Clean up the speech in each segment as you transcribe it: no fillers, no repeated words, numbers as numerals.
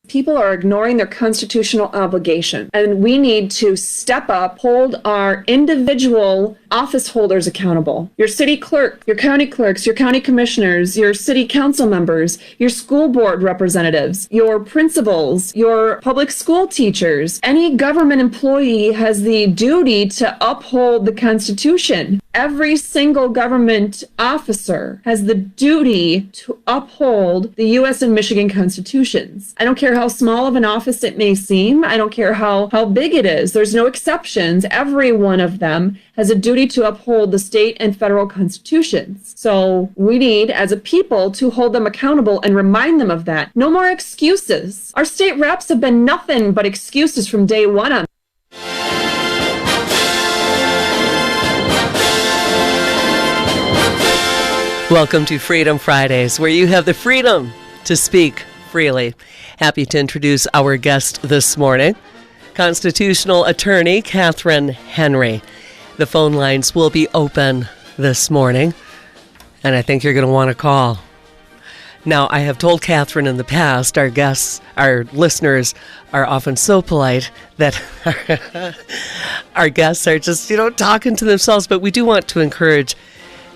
People are ignoring their constitutional obligation, and we need to step up, hold our individual office holders accountable. Your city clerk, your county clerks, your county commissioners, your city council members, your school board representatives, your principals, your public school teachers. Any government employee has the duty to uphold the Constitution. Every single government officer has the duty to uphold the U.S. and Michigan constitutions. I don't care how small of an office it may seem. I don't care how big it is. There's no exceptions. Every one of them has a duty to uphold the state and federal constitutions. So we need, as a people, to hold them accountable and remind them of that. No more excuses. Our state reps have been nothing but excuses from day one on. Welcome to Freedom Fridays, where you have the freedom to speak freely. Happy to introduce our guest this morning, constitutional attorney Katherine Henry. The phone lines will be open this morning, and I think you're going to want to call. Now, I have told Katherine in the past, our guests, our listeners are often so polite that our guests are just, talking to themselves, but we do want to encourage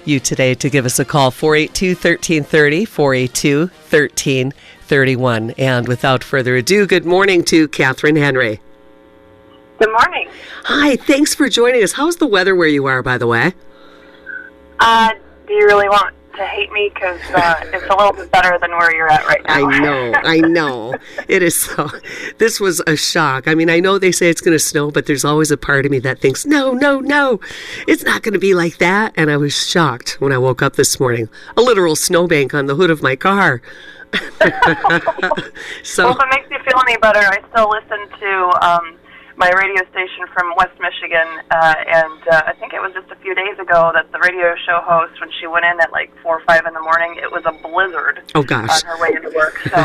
you today to give us a call, 482-1330, 482-1331. And without further ado, good morning to Katherine Henry. Good morning. Hi, thanks for joining us. How's the weather where you are, by the way? Do you really want to hate me? Because it's a little bit better than where you're at right now. I know. It is so. This was a shock. I mean, I know they say it's going to snow, but there's always a part of me that thinks, no, it's not going to be like that. And I was shocked when I woke up this morning. A literal snowbank on the hood of my car. So, well, if it makes you feel any better, I still listen to my radio station from West Michigan, and I think it was just a few days ago that the radio show host, when she went in at like 4 or 5 in the morning, it was a blizzard. Oh, gosh. On her way into work. So.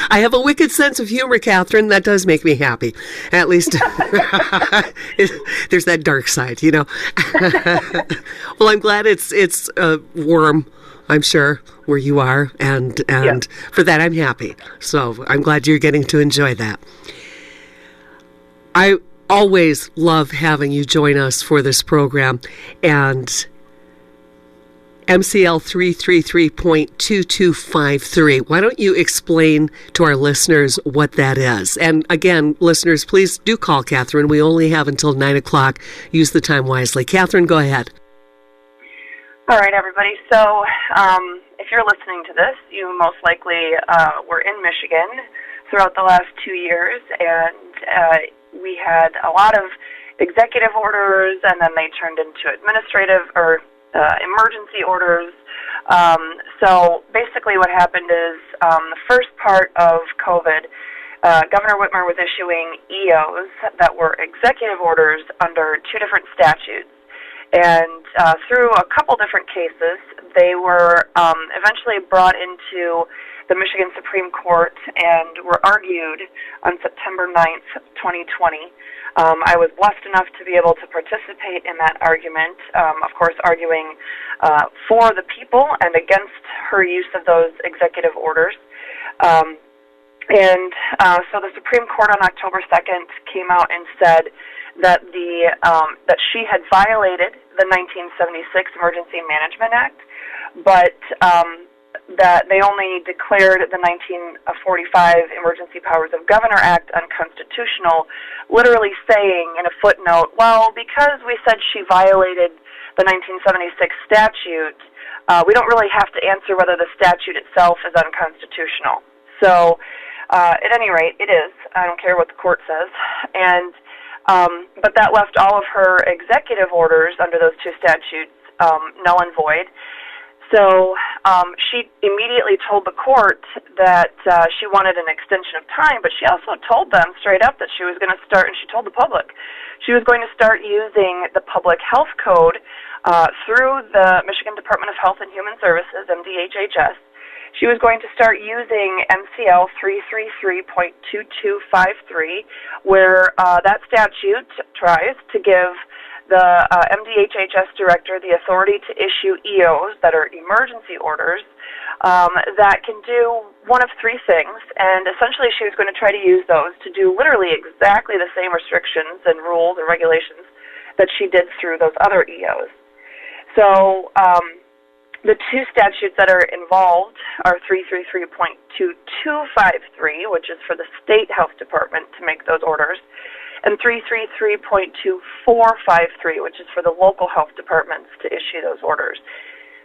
I have a wicked sense of humor, Katherine. That does make me happy. At least there's that dark side, Well, I'm glad it's warm, I'm sure, where you are, and yeah. For that I'm happy. So I'm glad you're getting to enjoy that. I always love having you join us for this program, and MCL 333.2253. Why don't you explain to our listeners what that is? And again, listeners, please do call Katherine. We only have until 9 o'clock. Use the time wisely. Katherine, go ahead. All right, everybody. So if you're listening to this, you most likely were in Michigan throughout the last 2 years, and we had a lot of executive orders, and then they turned into administrative or emergency orders. So basically what happened is the first part of COVID, Governor Whitmer was issuing EOs that were executive orders under 2 different statutes. And through a couple different cases, they were eventually brought into the Michigan Supreme Court and were argued on September 9th, 2020. I was blessed enough to be able to participate in that argument, of course arguing for the people and against her use of those executive orders. So the Supreme Court on October 2nd came out and said that that she had violated the 1976 Emergency Management Act, but that they only declared the 1945 Emergency Powers of Governor Act unconstitutional, literally saying in a footnote, well, because we said she violated the 1976 statute, we don't really have to answer whether the statute itself is unconstitutional. So, at any rate, it is. I don't care what the court says. And but that left all of her executive orders under those 2 statutes null and void. So she immediately told the court that she wanted an extension of time, but she also told them straight up that she was going to start, and she told the public, she was going to start using the Public Health Code through the Michigan Department of Health and Human Services, MDHHS. She was going to start using MCL 333.2253, where that statute tries to give the MDHHS director the authority to issue EOs that are emergency orders that can do one of three things, and essentially she was going to try to use those to do literally exactly the same restrictions and rules and regulations that she did through those other EOs. So the two statutes that are involved are 333.2253, which is for the state health department to make those orders, and 333.2453, which is for the local health departments to issue those orders.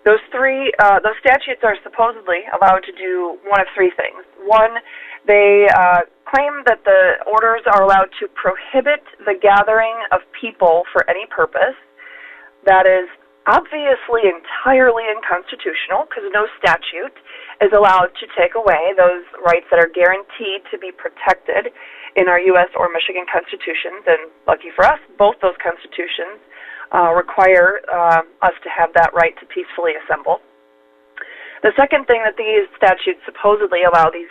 Those statutes are supposedly allowed to do one of three things. One, they claim that the orders are allowed to prohibit the gathering of people for any purpose. That is obviously entirely unconstitutional because no statute is allowed to take away those rights that are guaranteed to be protected in our U.S. or Michigan constitutions. And lucky for us, both those constitutions require us to have that right to peacefully assemble. The second thing that these statutes supposedly allow these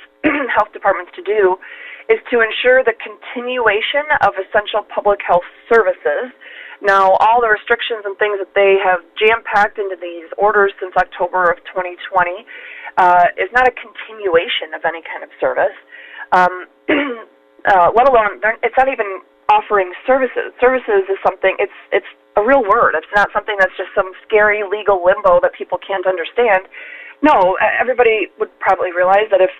health departments to do is to ensure the continuation of essential public health services. Now, all the restrictions and things that they have jam-packed into these orders since October of 2020 is not a continuation of any kind of service, let alone, it's not even offering services. Services is something, it's a real word. It's not something that's just some scary legal limbo that people can't understand. No, everybody would probably realize that if,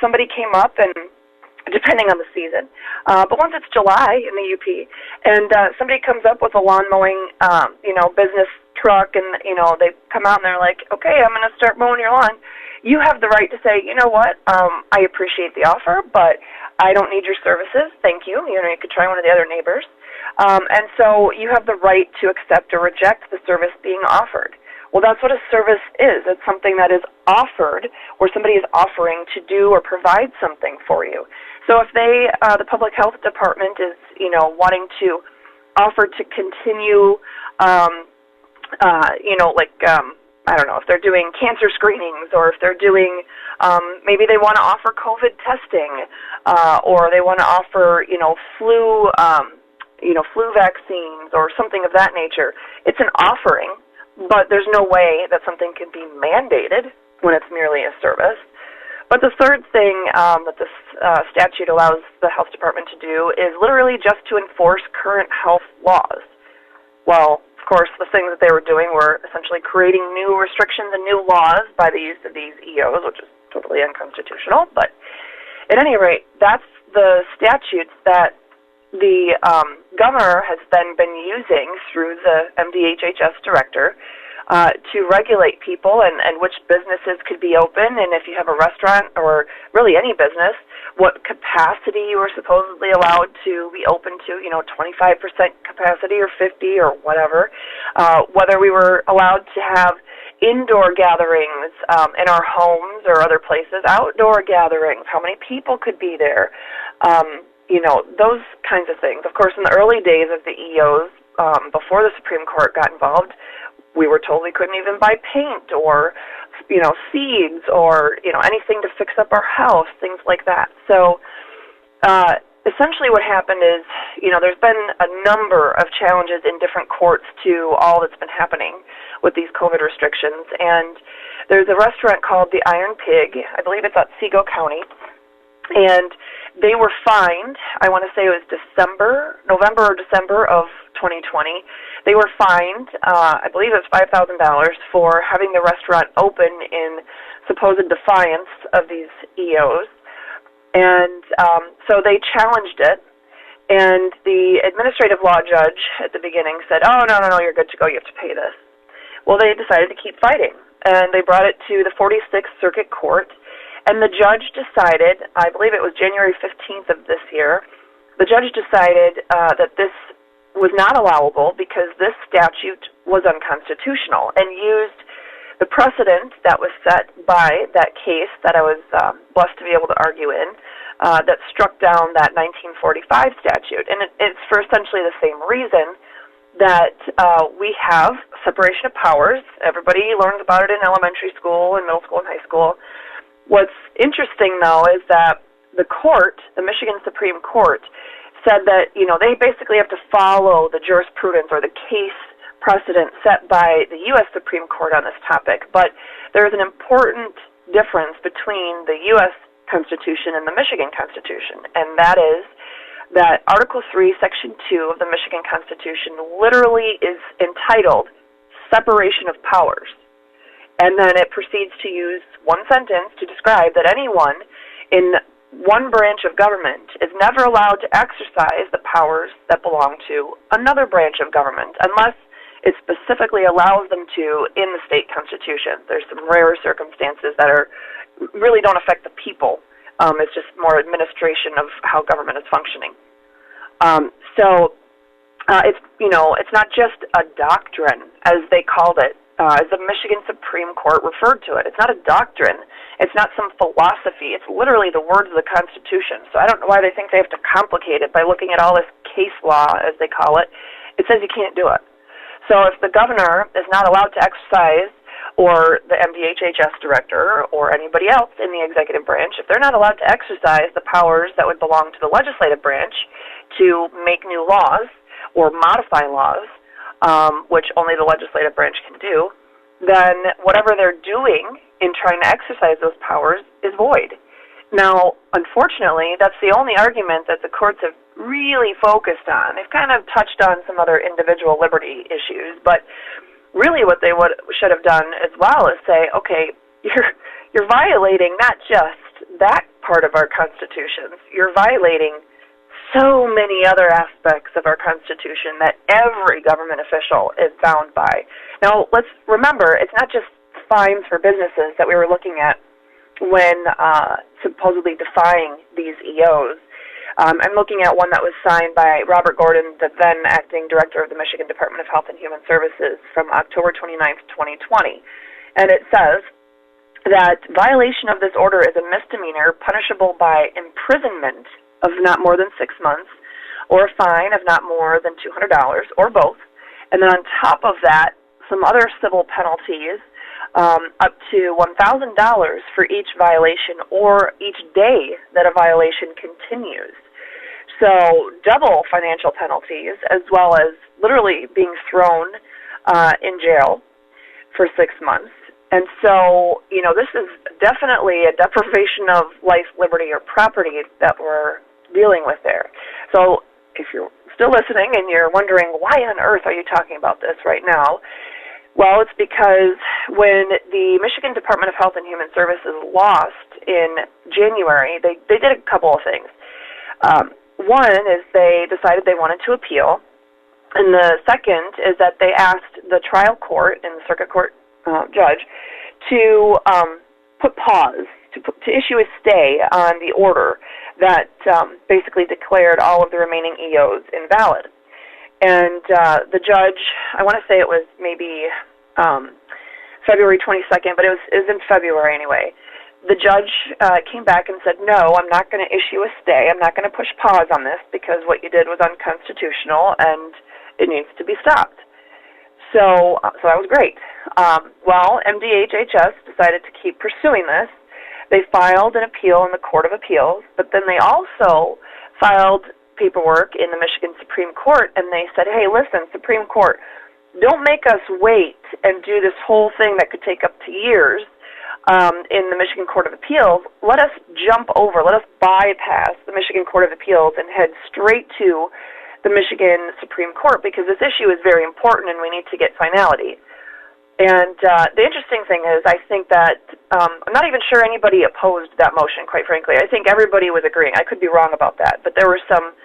somebody came up and, depending on the season, but once it's July in the UP, and somebody comes up with a lawn mowing, business truck, and, they come out and they're like, okay, I'm going to start mowing your lawn, you have the right to say, you know what, I appreciate the offer, but I don't need your services, thank you. You could try one of the other neighbors. And so you have the right to accept or reject the service being offered. Well, that's what a service is. It's something that is offered, or somebody is offering to do or provide something for you. So if the public health department is, wanting to offer to continue, I don't know, if they're doing cancer screenings, or if they're doing, maybe they want to offer COVID testing, or they want to offer, flu vaccines or something of that nature. It's an offering, but there's no way that something can be mandated when it's merely a service. But the third thing that this statute allows the health department to do is literally just to enforce current health laws. Well, of course, the things that they were doing were essentially creating new restrictions and new laws by the use of these EOs, which is totally unconstitutional. But at any rate, that's the statutes that the governor has then been using through the MDHHS director to regulate people and which businesses could be open, and if you have a restaurant or really any business, what capacity you were supposedly allowed to be open to, 25% capacity or 50 or whatever, whether we were allowed to have indoor gatherings in our homes or other places, outdoor gatherings, how many people could be there, those kinds of things. Of course, in the early days of the EOs, before the Supreme Court got involved, we were told we couldn't even buy paint or, seeds or, anything to fix up our house, things like that. So essentially what happened is, there's been a number of challenges in different courts to all that's been happening with these COVID restrictions. And there's a restaurant called the Iron Pig. I believe it's at Seago County. And they were fined, I want to say it was November or December of 2020. They were fined, I believe it was $5,000 for having the restaurant open in supposed defiance of these EOs. And so they challenged it. And the administrative law judge at the beginning said, oh, no, you're good to go, you have to pay this. Well, they decided to keep fighting. And they brought it to the 46th Circuit Court. And the judge decided, I believe it was January 15th of this year, the judge decided that this was not allowable because this statute was unconstitutional and used the precedent that was set by that case that I was blessed to be able to argue in that struck down that 1945 statute. And it's for essentially the same reason that we have separation of powers. Everybody learns about it in elementary school and middle school and high school. What's interesting, though, is that the court, the Michigan Supreme Court, said that, they basically have to follow the jurisprudence or the case precedent set by the U.S. Supreme Court on this topic. But there's an important difference between the U.S. Constitution and the Michigan Constitution, and that is that Article 3, Section 2 of the Michigan Constitution literally is entitled separation of powers. And then it proceeds to use one sentence to describe that anyone in one branch of government is never allowed to exercise the powers that belong to another branch of government unless it specifically allows them to in the state constitution. There's some rare circumstances that really don't affect the people. It's just more administration of how government is functioning. It's not just a doctrine, as they called it, as the Michigan Supreme Court referred to it. It's not a doctrine. It's not some philosophy. It's literally the words of the Constitution. So I don't know why they think they have to complicate it by looking at all this case law, as they call it. It says you can't do it. So if the governor is not allowed to exercise, or the MDHHS director, or anybody else in the executive branch, if they're not allowed to exercise the powers that would belong to the legislative branch to make new laws or modify laws, which only the legislative branch can do, then whatever they're doing in trying to exercise those powers is void. Now, unfortunately, that's the only argument that the courts have really focused on. They've kind of touched on some other individual liberty issues, but really what they should have done as well is say, okay, you're violating not just that part of our constitutions, you're violating so many other aspects of our Constitution that every government official is bound by. Now, let's remember, it's not just fines for businesses that we were looking at when supposedly defying these EOs. I'm looking at one that was signed by Robert Gordon, the then acting director of the Michigan Department of Health and Human Services, from October 29th, 2020. And it says that violation of this order is a misdemeanor punishable by imprisonment of not more than 6 months or a fine of not more than $200 or both. And then on top of that, some other civil penalties up to $1,000 for each violation or each day that a violation continues. So double financial penalties, as well as literally being thrown in jail for 6 months. And so, this is definitely a deprivation of life, liberty, or property that we're dealing with there. So if you're still listening and you're wondering, why on earth are you talking about this right now? Well, it's because when the Michigan Department of Health and Human Services lost in January, they did a couple of things. One is they decided they wanted to appeal, and the second is that they asked the trial court and the circuit court judge to put pause, to issue a stay on the order that basically declared all of the remaining EOs invalid. And the judge, I want to say it was maybe February 22nd, but it was in February anyway. The judge came back and said, no, I'm not going to issue a stay. I'm not going to push pause on this because what you did was unconstitutional and it needs to be stopped. So that was great. Well, MDHHS decided to keep pursuing this. They filed an appeal in the Court of Appeals, but then they also filed paperwork in the Michigan Supreme Court, and they said, hey, listen, Supreme Court, don't make us wait and do this whole thing that could take up to years in the Michigan Court of Appeals. Let us jump over, let us bypass the Michigan Court of Appeals and head straight to the Michigan Supreme Court because this issue is very important and we need to get finality. And the interesting thing is I think that I'm not even sure anybody opposed that motion, quite frankly. I think everybody was agreeing. I could be wrong about that, but there were some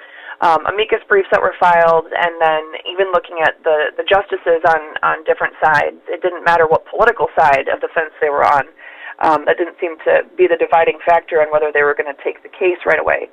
amicus briefs that were filed, and then even looking at the justices on different sides, it didn't matter what political side of the fence they were on. That didn't seem to be the dividing factor on whether they were going to take the case right away.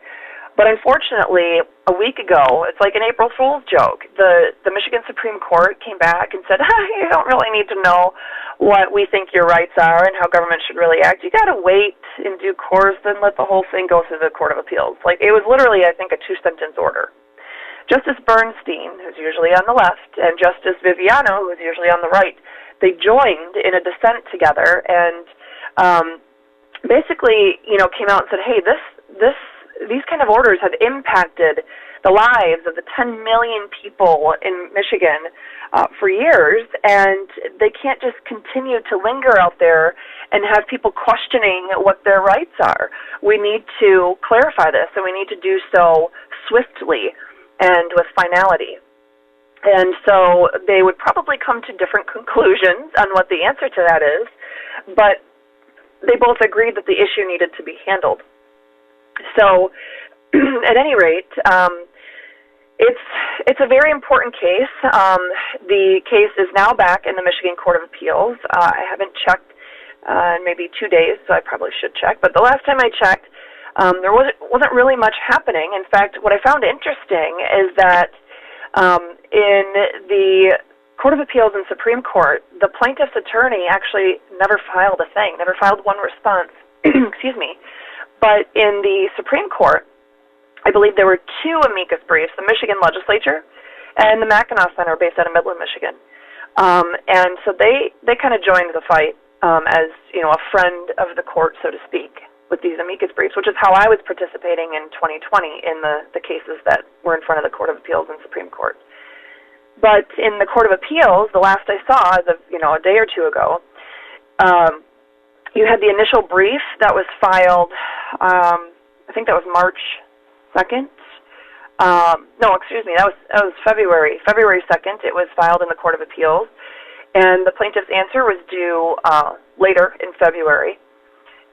But unfortunately, a week ago, it's like an April Fool's joke. The Michigan Supreme Court came back and said, you don't really need to know what we think your rights are and how government should really act. You got to wait in due course and let the whole thing go through the Court of Appeals. Like, it was literally, I think, a 2-sentence order. Justice Bernstein, who's usually on the left, and Justice Viviano, who's usually on the right, they joined in a dissent together and basically, came out and said, hey, these kind of orders have impacted the lives of the 10 million people in Michigan for years, and they can't just continue to linger out there and have people questioning what their rights are. We need to clarify this, and we need to do so swiftly and with finality. And so they would probably come to different conclusions on what the answer to that is, but they both agreed that the issue needed to be handled. So, at any rate, it's a very important case. The case is now back in the Michigan Court of Appeals. I haven't checked in maybe 2 days, so I probably should check. But the last time I checked, there wasn't really much happening. In fact, what I found interesting is that in the Court of Appeals and Supreme Court, the plaintiff's attorney actually never filed a thing, never filed one response. Excuse me. But in the Supreme Court, I believe there were 2 amicus briefs, the Michigan Legislature and the Mackinac Center based out of Midland, Michigan. And so they kind of joined the fight as, a friend of the court, so to speak, with these amicus briefs, which is how I was participating in 2020 in the cases that were in front of the Court of Appeals and Supreme Court. But in the Court of Appeals, the last I saw, as of, a day or two ago, you had the initial brief that was filed, I think that was March 2nd. No, excuse me, that was February 2nd. It was filed in the Court of Appeals, and the plaintiff's answer was due later in February.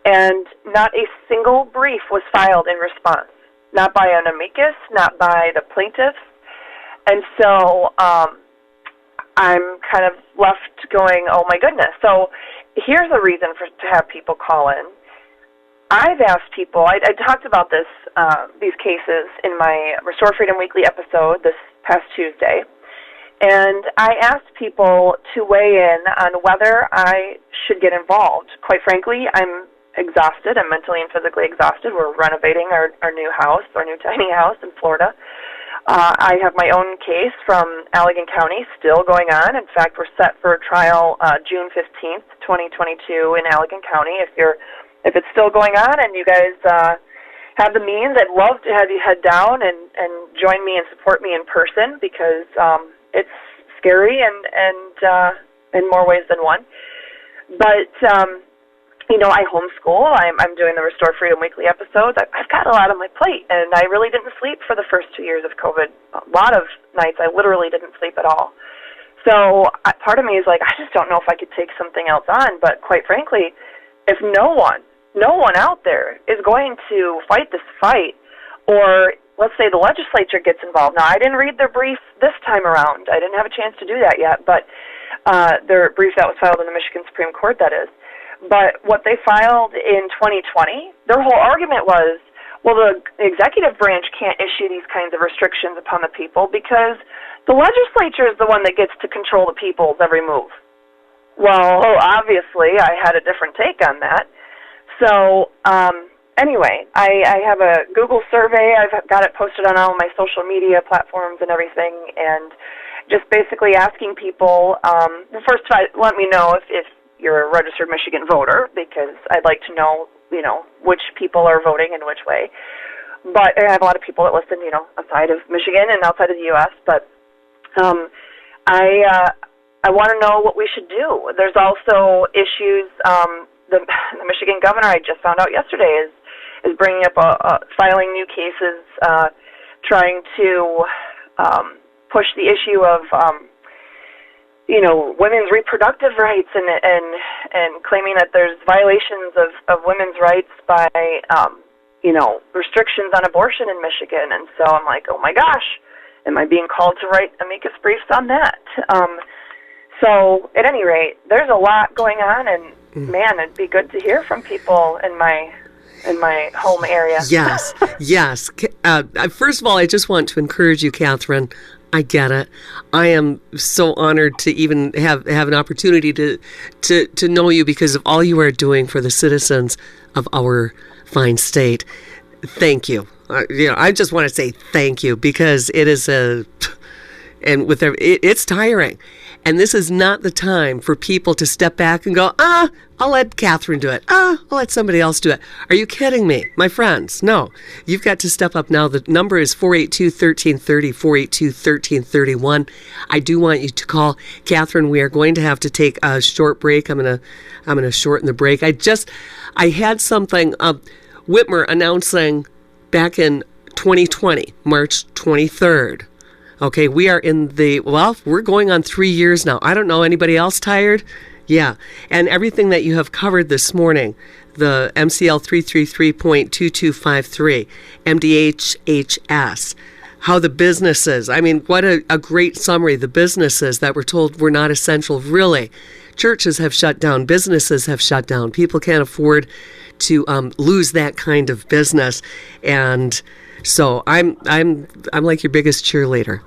And not a single brief was filed in response, not by an amicus, not by the plaintiffs. And so I'm kind of left going, oh my goodness. So here's a reason to have people call in. I've asked people, I talked about these cases in my Restore Freedom Weekly episode this past Tuesday, and I asked people to weigh in on whether I should get involved. Quite frankly, I'm exhausted. I'm mentally and physically exhausted. We're renovating our new house, our new tiny house in Florida. I have my own case from Allegan County still going on. In fact, we're set for trial June 15th, 2022 in Allegan County. If it's still going on and you guys have the means, I'd love to have you head down and join me and support me in person, because it's scary and in more ways than one. But I homeschool. I'm doing the Restore Freedom Weekly episodes. I've got a lot on my plate, and I really didn't sleep for the first 2 years of COVID. A lot of nights I literally didn't sleep at all. So part of me is like, I just don't know if I could take something else on. But quite frankly, if no one out there is going to fight this fight, or let's say the legislature gets involved. Now, I didn't read their brief this time around. I didn't have a chance to do that yet, but their brief that was filed in the Michigan Supreme Court, that is. But what they filed in 2020, their whole argument was, well, the executive branch can't issue these kinds of restrictions upon the people because the legislature is the one that gets to control the people's every move. Well, obviously, I had a different take on that. So, anyway, I have a Google survey. I've got it posted on all my social media platforms and everything, and just basically asking people, first, let me know if you're a registered Michigan voter, because I'd like to know, which people are voting in which way. But I have a lot of people that listen, outside of Michigan and outside of the U.S., but I want to know what we should do. There's also issues, the Michigan governor, I just found out yesterday, is bringing up filing new cases, trying to push the issue of women's reproductive rights and claiming that there's violations of women's rights by, restrictions on abortion in Michigan. And so I'm like, oh my gosh, am I being called to write amicus briefs on that? So at any rate, there's a lot going on, and man, it'd be good to hear from people in my home area. Yes. First of all, I just want to encourage you, Katherine. I get it. I am so honored to even have an opportunity to know you because of all you are doing for the citizens of our fine state. Thank you. I just want to say thank you, because it is it's tiring. And this is not the time for people to step back and go, I'll let Katherine do it. I'll let somebody else do it. Are you kidding me? My friends, no. You've got to step up now. The number is 482-1330, 482-1331. I do want you to call Katherine. We are going to have to take a short break. I'm gonna shorten the break. I had something, Whitmer announcing back in 2020, March 23rd. Okay, we are we're going on 3 years now. I don't know, anybody else tired? Yeah, and everything that you have covered this morning, the MCL 333.2253, MDHHS, how the businesses, what a great summary, the businesses that were told were not essential, really. Churches have shut down, businesses have shut down. People can't afford to lose that kind of business, and so I'm like your biggest cheerleader.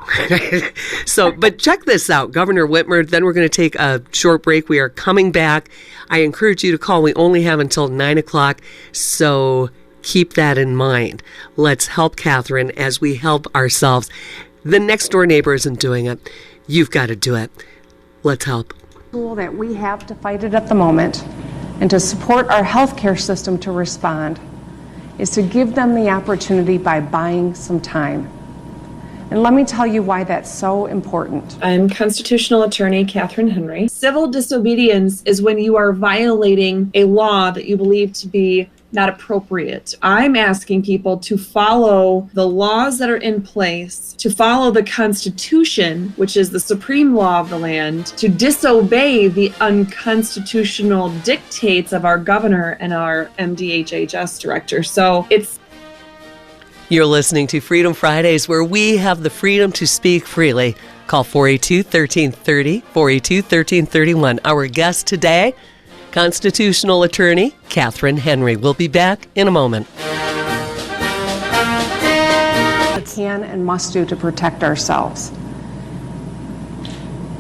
But check this out, Governor Whitmer. Then we're going to take a short break. We are coming back. I encourage you to call. We only have until 9 o'clock, so keep that in mind. Let's help Katherine as we help ourselves. The next door neighbor isn't doing it. You've got to do it. Let's help. That we have to fight it at the moment and to support our healthcare system to respond is to give them the opportunity by buying some time. And let me tell you why that's so important. I'm constitutional attorney Katherine Henry. Civil disobedience is when you are violating a law that you believe to be not appropriate. I'm asking people to follow the laws that are in place, to follow the Constitution, which is the supreme law of the land, to disobey the unconstitutional dictates of our governor and our MDHHS director. So You're listening to Freedom Fridays, where we have the freedom to speak freely. Call 482-1330, 482-1331. Our guest today, constitutional attorney Katherine Henry. We'll be back in a moment. We can and must do to protect ourselves.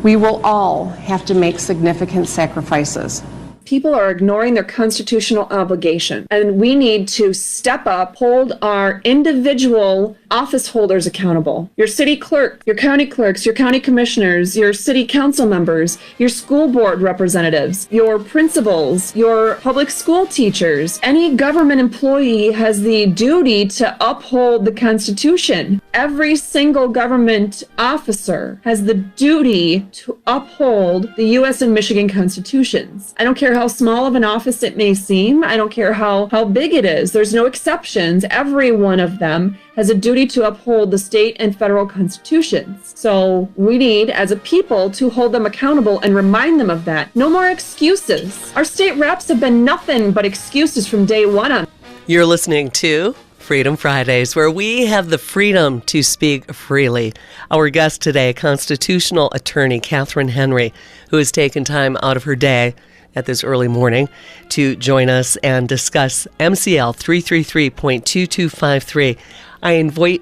We will all have to make significant sacrifices. people are ignoring their constitutional obligation, and we need to step up, hold our individual office holders accountable. Your city clerk, your county clerks, your county commissioners, your city council members, your school board representatives, your principals, your public school teachers. Any government employee has the duty to uphold the Constitution. Every single government officer has the duty to uphold the U.S. and Michigan constitutions. I don't care how small of an office it may seem. I don't care how big it is. There's no exceptions. Every one of them has a duty to uphold the state and federal constitutions. So we need, as a people, to hold them accountable and remind them of that. No more excuses. Our state reps have been nothing but excuses from day one on. You're listening to Freedom Fridays, where we have the freedom to speak freely. Our guest today, constitutional attorney Katherine Henry, who has taken time out of her day at this early morning to join us and discuss MCL 333.2253. I invite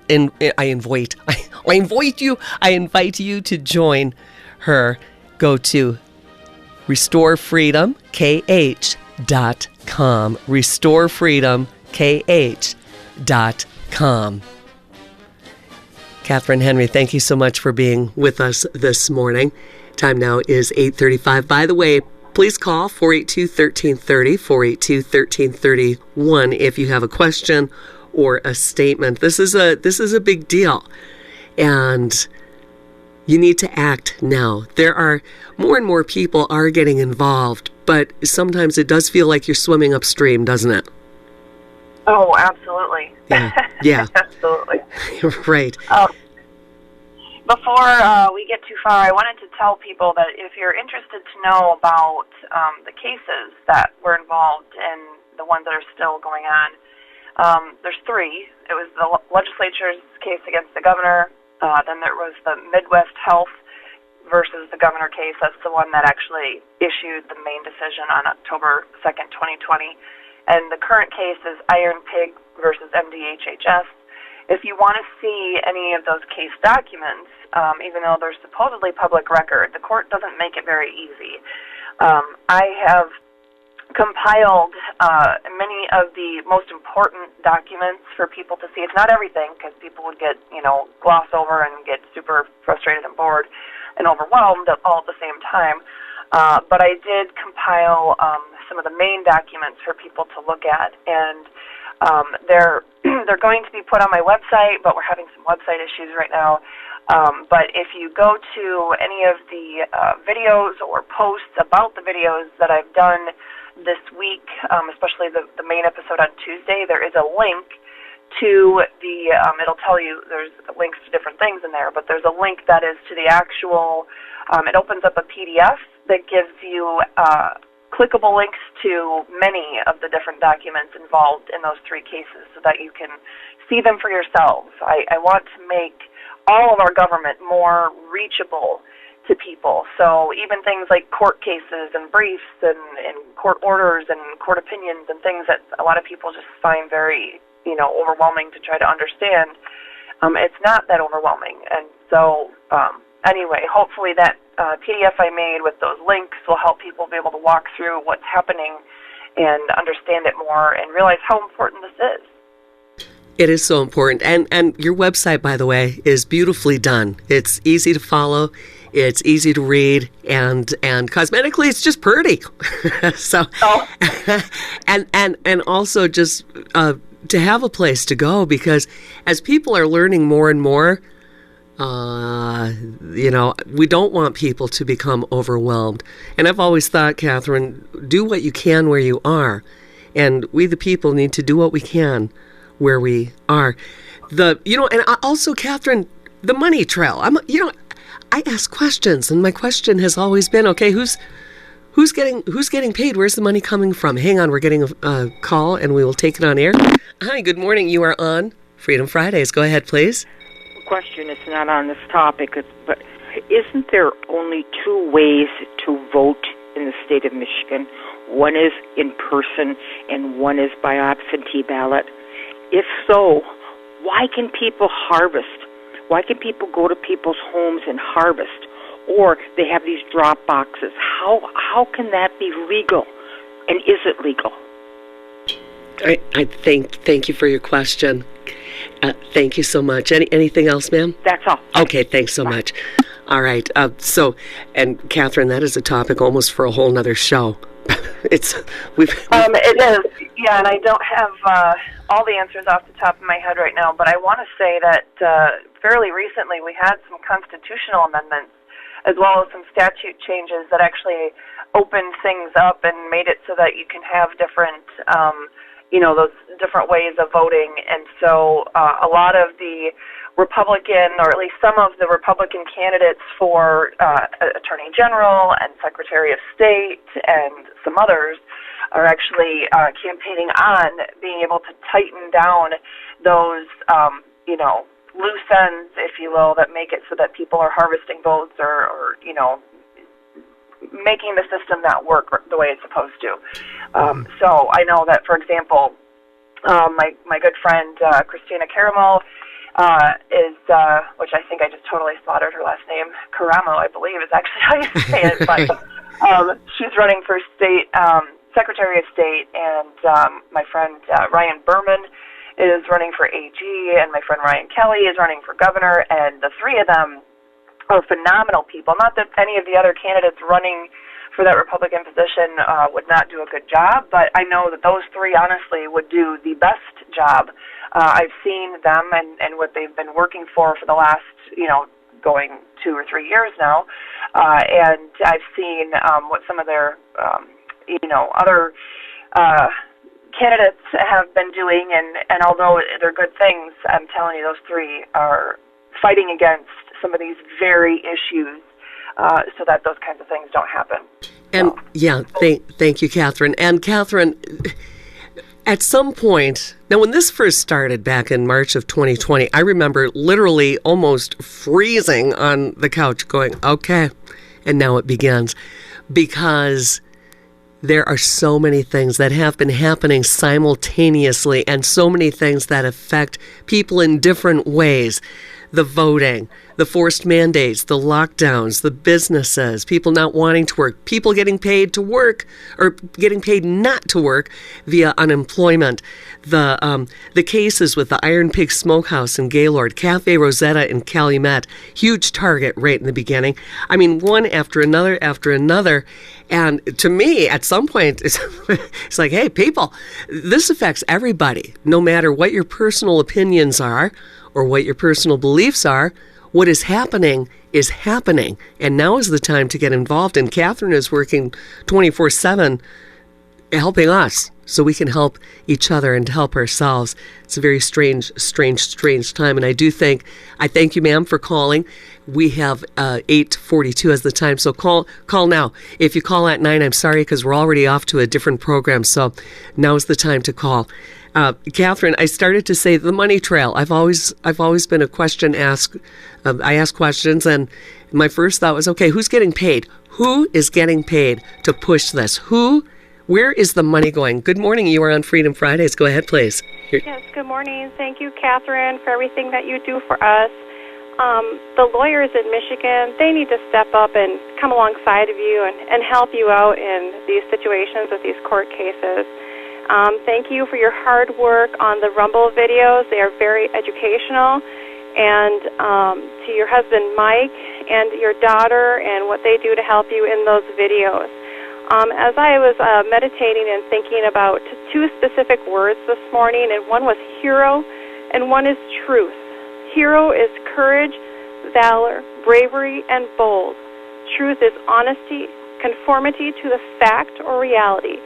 you to join her. Go to restorefreedomkh.com. restorefreedomkh.com. Katherine Henry, thank you so much for being with us this morning. Time now is 8:35. By the way, please call 482-1330, 482-1331 if you have a question or a statement. This is a big deal, and you need to act now. There are more and more people are getting involved, but sometimes it does feel like you're swimming upstream, doesn't it? Oh, absolutely. Yeah. Absolutely. Right. Before we get too far, I wanted to tell people that if you're interested to know about the cases that were involved and the ones that are still going on, there's three. It was the legislature's case against the governor, then there was the Midwest Health versus the governor case. That's the one that actually issued the main decision on October 2nd, 2020. And the current case is Iron Pig versus MDHHS. If you want to see any of those case documents, even though they're supposedly public record, the court doesn't make it very easy. I have compiled many of the most important documents for people to see. It's not everything, because people would get, gloss over and get super frustrated and bored. and overwhelmed all at the same time. But I did compile some of the main documents for people to look at, and they're going to be put on my website, but we're having some website issues right now. But if you go to any of the videos or posts about the videos that I've done this week, especially the main episode on Tuesday, there is a link to the, it'll tell you, there's links to different things in there, but there's a link that is to the actual, it opens up a PDF that gives you clickable links to many of the different documents involved in those three cases so that you can see them for yourselves. I want to make all of our government more reachable to people. So even things like court cases and briefs and court orders and court opinions and things that a lot of people just find very, overwhelming to try to understand, it's not that overwhelming. And so anyway, hopefully that PDF I made with those links will help people be able to walk through what's happening and understand it more and realize how important this is. It is so important. And your website, by the way, is beautifully done. It's easy to follow. It's easy to read, and cosmetically, it's just pretty. So, and also just to have a place to go, because as people are learning more and more, we don't want people to become overwhelmed. And I've always thought, Katherine, do what you can where you are, and we the people need to do what we can where we are. And also, Katherine, the money trail. I ask questions, and my question has always been, okay, who's getting paid? Where's the money coming from? Hang on, we're getting a call, and we will take it on air. Hi, good morning. You are on Freedom Fridays. Go ahead, please. Question, it's not on this topic, but isn't there only two ways to vote in the state of Michigan? One is in person, and one is by absentee ballot. If so, why can people harvest? Why can people go to people's homes and harvest? Or they have these drop boxes. How can that be legal? And is it legal? I thank you for your question. Thank you so much. Anything else, ma'am? That's all. Okay, thanks so much. All right. And Katherine, that is a topic almost for a whole nother show. It is, yeah, and I don't have all the answers off the top of my head right now, but I want to say that fairly recently we had some constitutional amendments as well as some statute changes that actually opened things up and made it so that you can have different, those different ways of voting. And so a lot of the Republican, or at least some of the Republican candidates for Attorney General and Secretary of State and some others are actually campaigning on being able to tighten down those, loose ends, if you will, that make it so that people are harvesting votes or making the system not work the way it's supposed to. So I know that, for example, my good friend Christina Caramel is, which I think I just totally slaughtered her last name, Caramo, I believe is actually how you say it, but she's running for state Secretary of State, and my friend Ryan Berman is running for AG, and my friend Ryan Kelly is running for governor, and the three of them are phenomenal people. Not that any of the other candidates running for that Republican position would not do a good job, but I know that those three honestly would do the best job. I've seen them and what they've been working for the last, going 2 or 3 years now, and I've seen what some of their, other candidates have been doing, and although they're good things, I'm telling you, those three are fighting against some of these very issues so that those kinds of things don't happen. And thank you, Katherine. And Katherine, at some point, now when this first started back in March of 2020, I remember literally almost freezing on the couch going, okay, and now it begins, because there are so many things that have been happening simultaneously and so many things that affect people in different ways. The voting, the forced mandates, the lockdowns, the businesses, people not wanting to work, people getting paid to work or getting paid not to work via unemployment, the cases with the Iron Pig Smokehouse in Gaylord, Cafe Rosetta in Calumet, huge target right in the beginning. I mean, one after another. And to me, at some point, it's like, hey, people, this affects everybody, no matter what your personal opinions are or what your personal beliefs are. What is happening is happening. And now is the time to get involved. And Katherine is working 24/7 helping us so we can help each other and help ourselves. It's a very strange time. And I thank you, ma'am, for calling. We have 8:42 as the time. So call now. If you call at 9, I'm sorry, because we're already off to a different program. So now is the time to call. Katherine, I started to say the money trail. I've always been a question asked. I ask questions, and my first thought was, okay, who's getting paid? Who is getting paid to push this? Where is the money going? Good morning. You are on Freedom Fridays. Go ahead, please. Yes, good morning. Thank you, Katherine, for everything that you do for us. The lawyers in Michigan, they need to step up and come alongside of you and help you out in these situations with these court cases. Thank you for your hard work on the Rumble videos. They are very educational. And to your husband, Mike, and your daughter, and what they do to help you in those videos. As I was meditating and thinking about two specific words this morning, and one was hero, and one is truth. Hero is courage, valor, bravery, and bold. Truth is honesty, conformity to the fact or reality.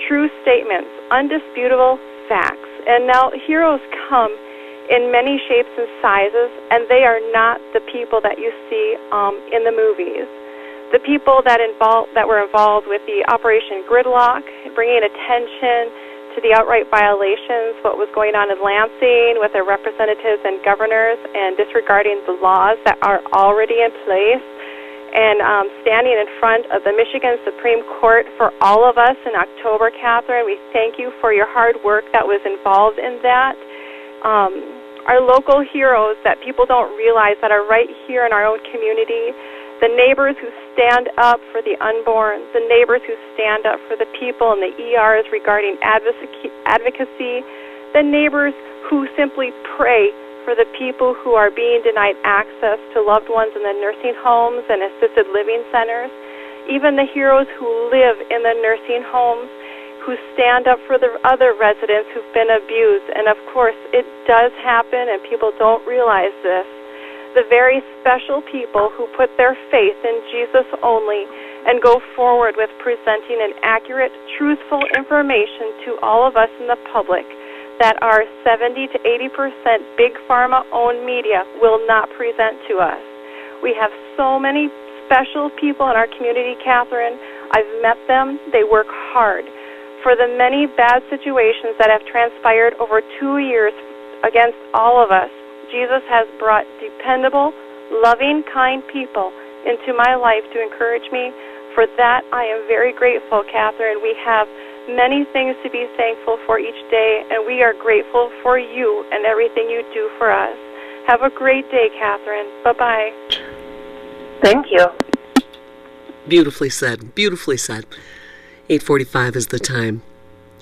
True statements, undisputable facts. And now heroes come in many shapes and sizes, and they are not the people that you see in the movies. The people that were involved with the Operation Gridlock, bringing attention to the outright violations, what was going on in Lansing with their representatives and governors, and disregarding the laws that are already in place, and standing in front of the Michigan Supreme Court for all of us in October, Katherine. We thank you for your hard work that was involved in that. Our local heroes that people don't realize that are right here in our own community, the neighbors who stand up for the unborn, the neighbors who stand up for the people in the ERs regarding advocacy, the neighbors who simply pray for the people who are being denied access to loved ones in the nursing homes and assisted living centers, even the heroes who live in the nursing homes, who stand up for the other residents who've been abused. And of course, it does happen, and people don't realize this. The very special people who put their faith in Jesus only and go forward with presenting an accurate, truthful information to all of us in the public that our 70 to 80% big pharma-owned media will not present to us. We have so many special people in our community, Katherine. I've met them. They work hard. For the many bad situations that have transpired over 2 years against all of us, Jesus has brought dependable, loving, kind people into my life to encourage me. For that, I am very grateful, Katherine. We have many things to be thankful for each day, and we are grateful for you and everything you do for us. Have a great day, Katherine. Bye-bye. Thank you. Beautifully said. Beautifully said. 8:45 is the time.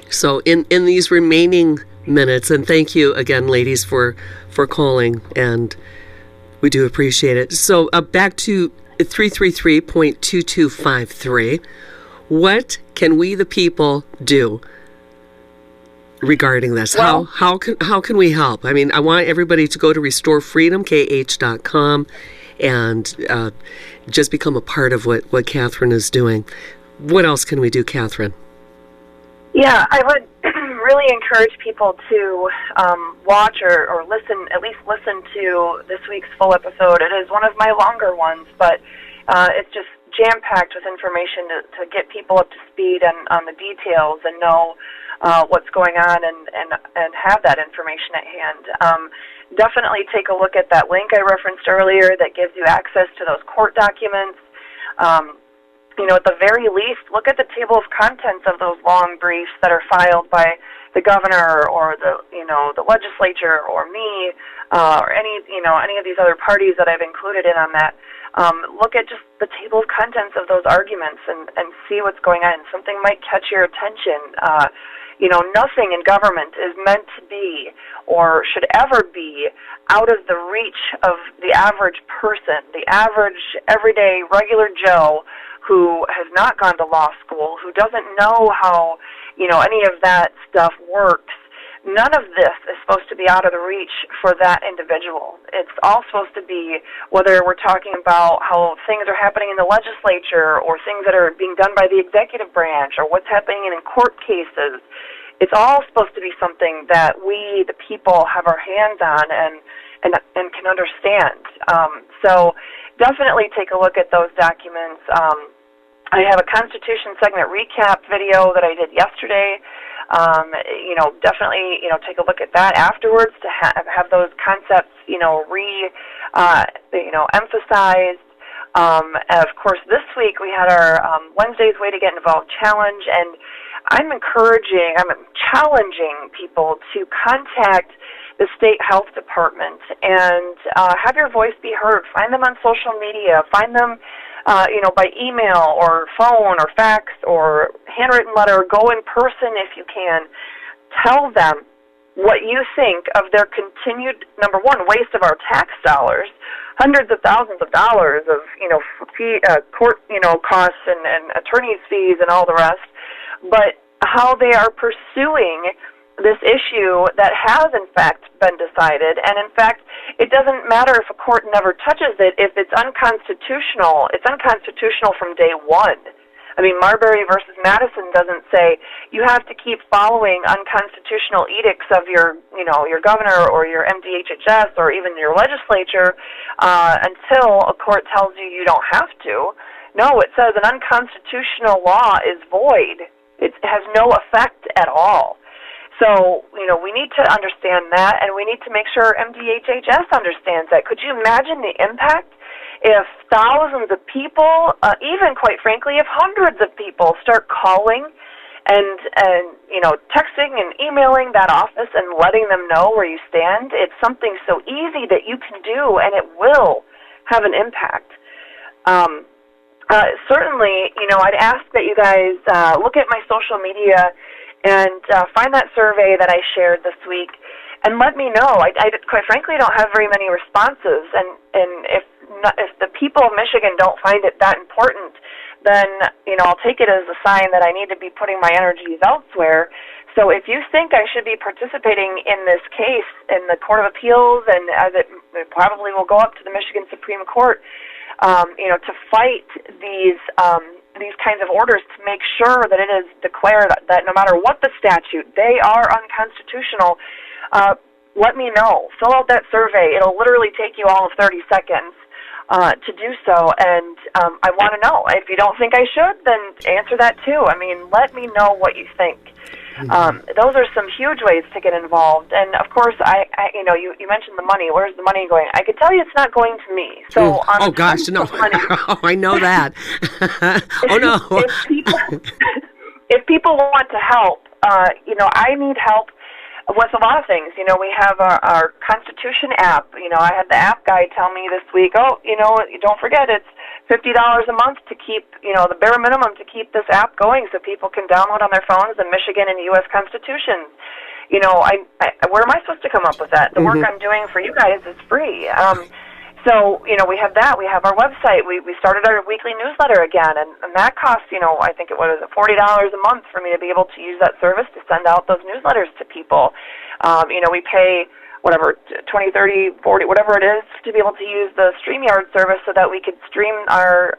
So in these remaining minutes, and thank you again, ladies, for calling, and we do appreciate it. So back to 333.2253. What can we, the people, do regarding this? Well, how can we help? I mean, I want everybody to go to restorefreedomkh.com and just become a part of what Katherine is doing. What else can we do, Katherine? Yeah, I would really encourage people to watch or listen, at least listen to this week's full episode. It is one of my longer ones, but it's just jam-packed with information to get people up to speed on the details and know what's going on and have that information at hand. Definitely take a look at that link I referenced earlier that gives you access to those court documents. at the very least, look at the table of contents of those long briefs that are filed by the governor or the legislature or me or any of these other parties that I've included in on that. Look at just the table of contents of those arguments and see what's going on. Something might catch your attention. Nothing in government is meant to be or should ever be out of the reach of the average person, the average, everyday, regular Joe who has not gone to law school, who doesn't know how, any of that stuff works. None of this is supposed to be out of the reach for that individual. It's all supposed to be, whether we're talking about how things are happening in the legislature or things that are being done by the executive branch or what's happening in court cases, it's all supposed to be something that we, the people, have our hands on and can understand. So definitely take a look at those documents. I have a Constitution segment recap video that I did yesterday. Definitely, take a look at that afterwards to have those concepts, emphasized. Of course, this week we had our Wednesday's Way to Get Involved challenge, and I'm challenging people to contact the state health department and have your voice be heard. Find them on social media. Find them by email or phone or fax or handwritten letter. Go in person if you can. Tell them what you think of their continued, number one, waste of our tax dollars, hundreds of thousands of dollars of, court, costs and attorney's fees and all the rest, but how they are pursuing this issue that has, in fact, been decided. And, in fact, it doesn't matter if a court never touches it. If it's unconstitutional, it's unconstitutional from day one. I mean, Marbury versus Madison doesn't say you have to keep following unconstitutional edicts of your governor or your MDHHS or even your legislature until a court tells you you don't have to. No, it says an unconstitutional law is void. It has no effect at all. So, we need to understand that, and we need to make sure MDHHS understands that. Could you imagine the impact if thousands of people, even quite frankly, if hundreds of people start calling and texting and emailing that office and letting them know where you stand? It's something so easy that you can do, and it will have an impact. Certainly, I'd ask that you guys look at my social media and find that survey that I shared this week and let me know. I quite frankly don't have very many responses, and if the people of Michigan don't find it that important, then I'll take it as a sign that I need to be putting my energies elsewhere. So if you think I should be participating in this case in the Court of Appeals, and as it probably will go up to the Michigan Supreme Court, to fight these kinds of orders to make sure that it is declared that no matter what the statute, they are unconstitutional, let me know. Fill out that survey. It'll literally take you all of 30 seconds to do so, and I want to know. If you don't think I should, then answer that too. I mean, let me know what you think. Those are some huge ways to get involved. And of course, you mentioned the money. Where's the money going? I could tell you it's not going to me. So oh gosh, no! Oh, I know that. Oh no! If people want to help, I need help with a lot of things. We have our Constitution app. I had the app guy tell me this week, don't forget it's $50 a month to keep, the bare minimum to keep this app going so people can download on their phones the Michigan and U.S. Constitution. Where am I supposed to come up with that? The work I'm doing for you guys is free. So, we have that. We have our website. We started our weekly newsletter again, and that costs, I think it was $40 a month for me to be able to use that service to send out those newsletters to people. We pay whatever, 20, 30, 40, whatever it is, to be able to use the StreamYard service so that we could stream our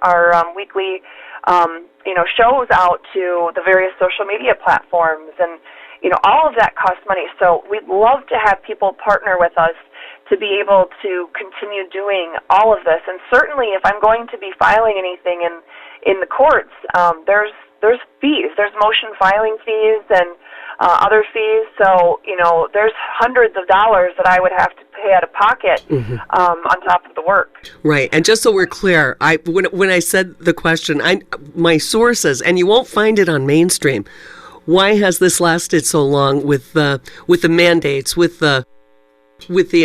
weekly, shows out to the various social media platforms. And, all of that costs money. So we'd love to have people partner with us to be able to continue doing all of this. And certainly if I'm going to be filing anything in the courts, there's fees. There's motion filing fees, and other fees. So, there's hundreds of dollars that I would have to pay out of pocket on top of the work. Right. And just so we're clear, when I said the question, my sources, and you won't find it on mainstream, why has this lasted so long with the mandates, with the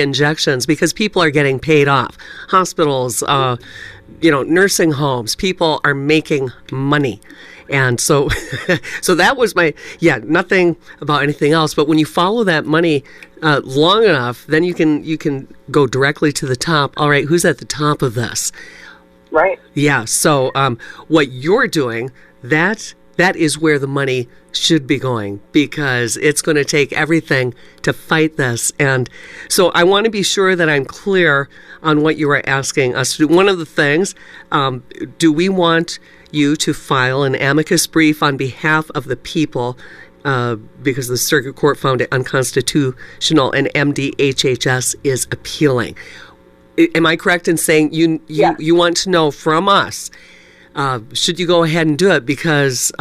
injections? Because people are getting paid off. Hospitals, nursing homes, people are making money. And so so that was nothing about anything else. But when you follow that money long enough, then you can go directly to the top. All right, who's at the top of this? Right. Yeah. So what you're doing, that is where the money should be going, because it's going to take everything to fight this. And so I want to be sure that I'm clear on what you are asking us to do. One of the things, do we want you to file an amicus brief on behalf of the people because the circuit court found it unconstitutional and MDHHS is appealing? Am I correct in saying you want to know from us, should you go ahead and do it? Because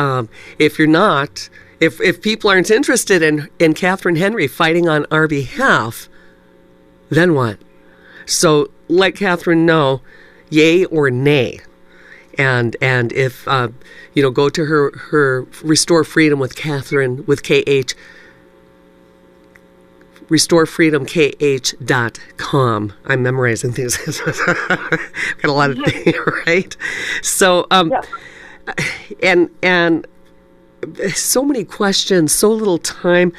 if you're not, if people aren't interested in Katherine Henry fighting on our behalf, then what? So let Katherine know, yay or nay. And if, go to her Restore Freedom with Katherine with KH, restorefreedomkh.com. I'm memorizing things. Got a lot of things, right? So, and so many questions, so little time.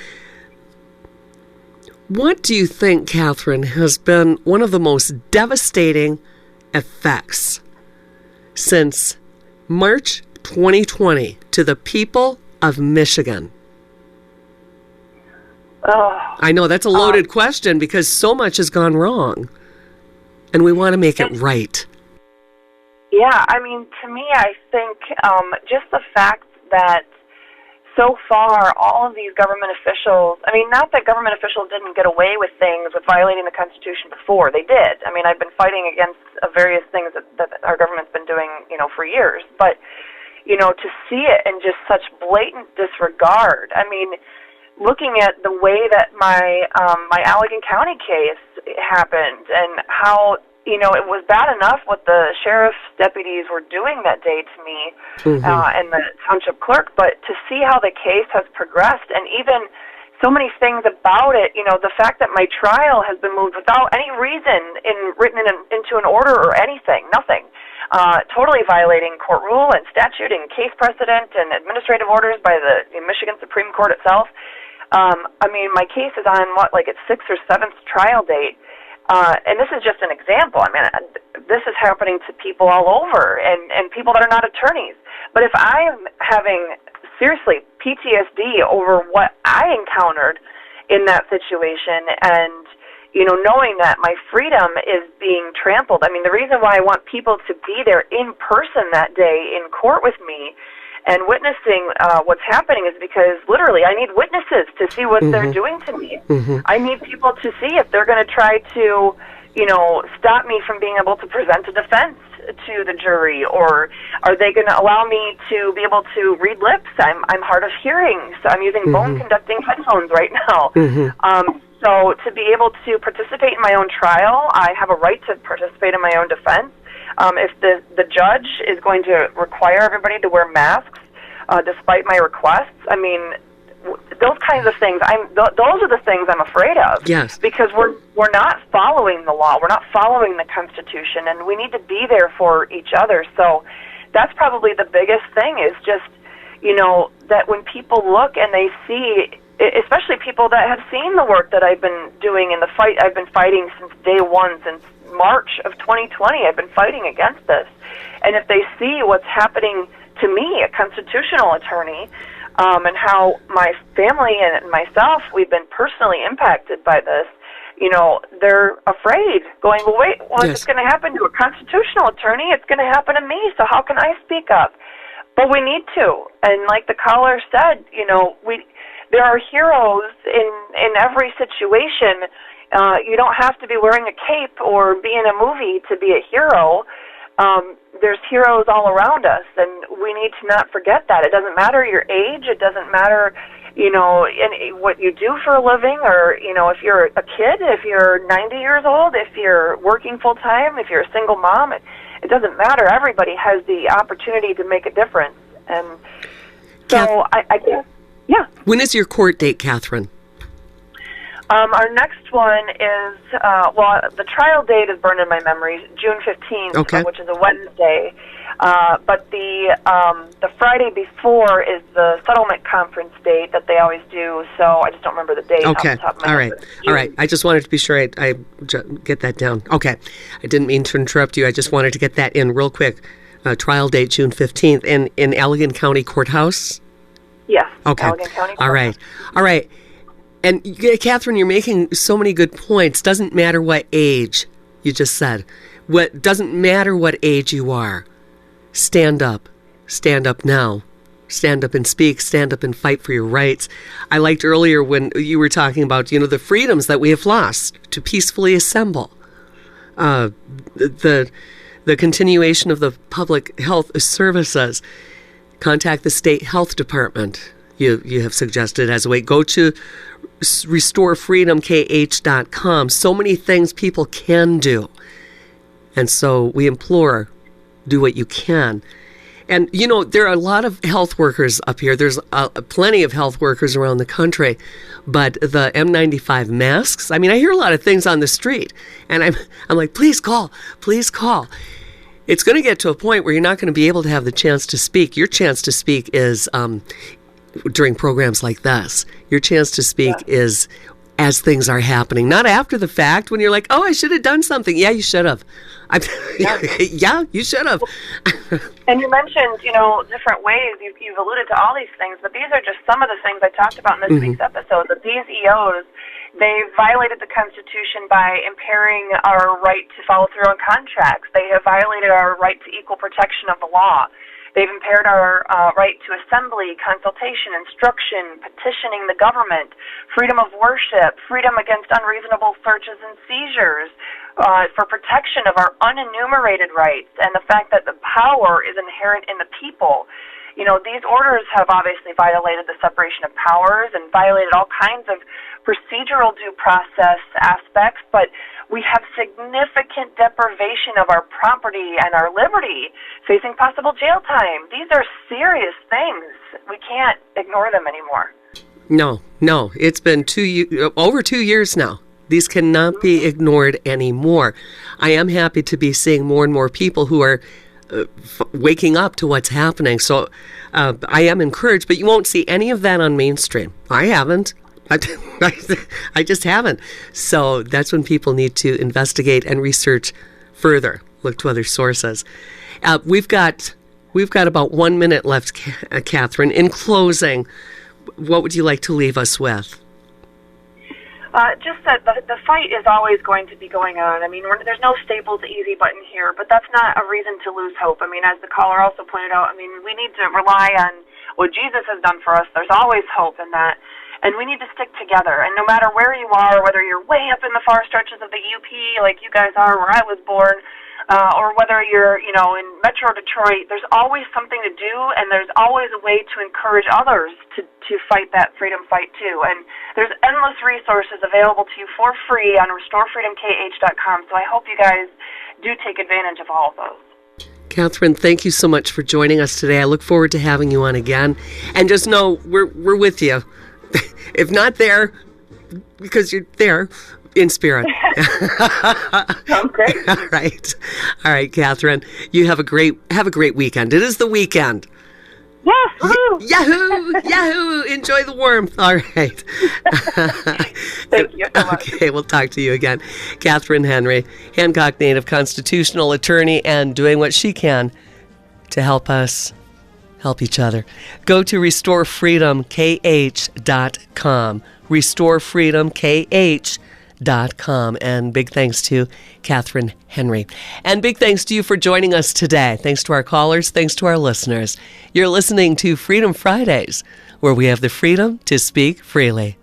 What do you think, Katherine, has been one of the most devastating effects since March 2020 to the people of Michigan? I know that's a loaded question because so much has gone wrong, and we want to make it right. Yeah, to me, I think just the fact that so far all of these government officials, not that government officials didn't get away with things with violating the Constitution before. They did. I've been fighting against various things that our government's been doing, for years. But, to see it in just such blatant disregard, looking at the way that my Allegan County case happened and how, it was bad enough what the sheriff's deputies were doing that day to me and the township clerk, but to see how the case has progressed and even so many things about it, the fact that my trial has been moved without any reason written into an order or anything, nothing. Totally violating court rule and statute and case precedent and administrative orders by the Michigan Supreme Court itself. My case is on its 6th or 7th trial date, and this is just an example. This is happening to people all over, and people that are not attorneys. But if I am having, seriously, PTSD over what I encountered in that situation, and knowing that my freedom is being trampled, the reason why I want people to be there in person that day in court with me and witnessing what's happening is because literally I need witnesses to see what they're doing to me. I need people to see if they're going to try to, stop me from being able to present a defense to the jury, or are they going to allow me to be able to read lips? I'm hard of hearing, so I'm using bone-conducting headphones right now. So to be able to participate in my own trial, I have a right to participate in my own defense. If the judge is going to require everybody to wear masks, despite my requests, those kinds of things. Those are the things I'm afraid of. Yes. Because we're not following the law. We're not following the Constitution, and we need to be there for each other. So that's probably the biggest thing. Is just that when people look and they see, especially people that have seen the work that I've been doing in the fight. I've been fighting since day one, since March of 2020. I've been fighting against this, and if they see what's happening to me, a constitutional attorney, and how my family and myself, we've been personally impacted by this, they're afraid, going, well, wait, if it's going to happen to a constitutional attorney, it's going to happen to me, so how can I speak up? But we need to, and like the caller said, there are heroes in every situation. You don't have to be wearing a cape or be in a movie to be a hero. There's heroes all around us, and we need to not forget that. It doesn't matter your age. It doesn't matter, and what you do for a living, or, if you're a kid, if you're 90 years old, if you're working full-time, if you're a single mom, it doesn't matter. Everybody has the opportunity to make a difference. And so I guess, yeah. When is your court date, Katherine? Our next one is, the trial date is burned in my memory, June 15th, which is a Wednesday. But the Friday before is the settlement conference date that they always do, so I just don't remember the date off the top of my head. All right. I just wanted to be sure I get that down. Okay. I didn't mean to interrupt you. I just wanted to get that in real quick. Trial date, June 15th, in Allegan County Courthouse? Yes. Okay. Allegan County Courthouse. All right. And, Katherine, you're making so many good points. Doesn't matter what age, you just said. Doesn't matter what age you are. Stand up. Stand up now. Stand up and speak. Stand up and fight for your rights. I liked earlier when you were talking about, the freedoms that we have lost to peacefully assemble. The continuation of the public health services. Contact the state health department. You have suggested as a way. Go to restorefreedomkh.com. So many things people can do. And so we implore, do what you can. And, there are a lot of health workers up here. There's plenty of health workers around the country. But the N95 masks, I hear a lot of things on the street. And I'm like, please call. Please call. It's going to get to a point where you're not going to be able to have the chance to speak. Your chance to speak is during programs like this. Your chance to speak is as things are happening, not after the fact when you're like, oh, I should have done something. Yeah, you should have. Yeah, you should have. And you mentioned, different ways. You've alluded to all these things, but these are just some of the things I talked about in this week's episode. That these EOs, they violated the Constitution by impairing our right to follow through on contracts. They have violated our right to equal protection of the law. They've impaired our right to assembly, consultation, instruction, petitioning the government, freedom of worship, freedom against unreasonable searches and seizures, for protection of our unenumerated rights, and the fact that the power is inherent in the people. These orders have obviously violated the separation of powers and violated all kinds of procedural due process aspects, but we have significant deprivation of our property and our liberty, facing possible jail time. These are serious things. We can't ignore them anymore. No. It's been over 2 years now. These cannot be ignored anymore. I am happy to be seeing more and more people who are waking up to what's happening. So I am encouraged, but you won't see any of that on mainstream. I haven't. I just haven't. So that's when people need to investigate and research further, look to other sources. We've got about 1 minute left, Katherine. In closing, what would you like to leave us with? Just that the fight is always going to be going on. There's no Staples easy button here, but that's not a reason to lose hope. As the caller also pointed out, we need to rely on what Jesus has done for us. There's always hope in that. And we need to stick together. And no matter where you are, whether you're way up in the far stretches of the UP, like you guys are, where I was born, or whether you're, in Metro Detroit, there's always something to do, and there's always a way to encourage others to fight that freedom fight too. And there's endless resources available to you for free on restorefreedomkh.com. So I hope you guys do take advantage of all of those. Katherine, thank you so much for joining us today. I look forward to having you on again. And just know we're with you. If not there, because you're there in spirit. Sounds great. All right, Katherine. You have a great weekend. It is the weekend. Yes, woo! Yahoo! Enjoy the warmth. All right. Thank you so much. Okay, we'll talk to you again. Katherine Henry, Hancock native constitutional attorney, and doing what she can to help us help each other. Go to restorefreedomkh.com. restorefreedomkh.com. And big thanks to Katherine Henry. And big thanks to you for joining us today. Thanks to our callers. Thanks to our listeners. You're listening to Freedom Fridays, where we have the freedom to speak freely.